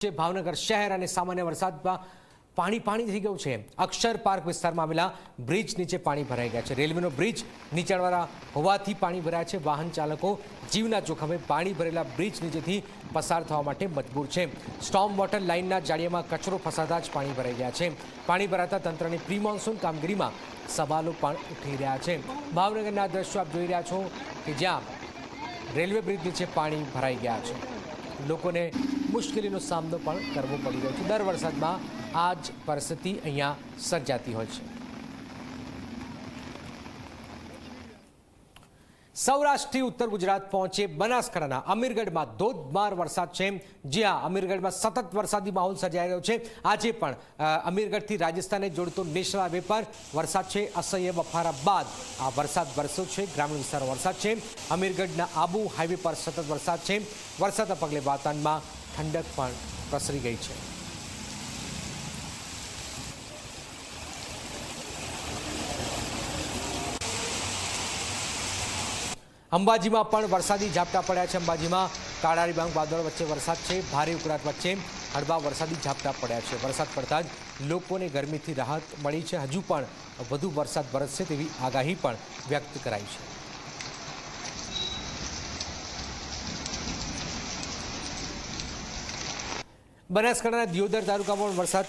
ભાવનગર શહેર અને સામાન્ય વરસાદમાં પાણી થઈ ગયું છે। અક્ષર પાર્ક વિસ્તારમાં આવેલા બ્રિજ નીચે પાણી ભરાઈ ગયા છે। રેલવેનો બ્રિજ નીચાણવાળા હોવાથી પાણી ભરાયા છે। વાહન ચાલકો જીવના જોખમે પાણી ભરેલા બ્રિજ નીચેથી પસાર થવા માટે મજબૂર છે। સ્ટોર્મ વોટર લાઇનના જાળિયામાં કચરો ફસાતા જ પાણી ભરાઈ ગયા છે। પાણી ભરાતા તંત્રની પ્રી મોન્સૂન કામગીરીમાં સવાલો પણ ઉઠી રહ્યા છે। ભાવનગરના દ્રશ્યો આપ જોઈ રહ્યા છો કે જ્યાં રેલવે બ્રિજ નીચે પાણી ભરાઈ ગયા છે। લોકોને મુશ્કેલીનો સામનો પણ કરવો પડી રહ્યો છે। દર વરસાદમાં આ જ પરિસ્થિતિ અહીંયા સર્જાતી હોય છે। સૌરાષ્ટ્રથી ઉત્તર ગુજરાત પહોંચે બનાસકાંઠાના અમીરગઢમાં ધોધમાર વરસાદ છે। જ્યાં અમીરગઢમાં સતત વરસાદી માહોલ સર્જાઈ રહ્યો છે। આજે પણ અમીરગઢથી રાજસ્થાનને જોડતો નેશનલ હાઈવે પર વરસાદ છે। અસહ્ય બફારા બાદ આ વરસાદ વરસ્યો છે। ગ્રામીણ વિસ્તારો વરસાદ છે। અમીરગઢના આબુ હાઈવે પર સતત વરસાદ છે। વરસાદના પગલે વાતાવરણમાં ઠંડક પણ પ્રસરી ગઈ છે। અંબાજીમાં પણ વરસાદી ઝાપટા પડ્યા છે। અંબાજીમાં કાળા ડિબાંગ વાદળ વચ્ચે વરસાદ છે। ભારે ઉકળાટ વચ્ચે હળવા વરસાદી ઝાપટા પડ્યા છે। વરસાદ પડતા જ લોકોને ગરમીથી રાહત મળી છે। હજુ પણ વધુ વરસાદ વરસશે તેવી આગાહી પણ વ્યક્ત કરાઈ છે। બનાસકાંઠાના દિયોદર તાલુકામાં વરસાદ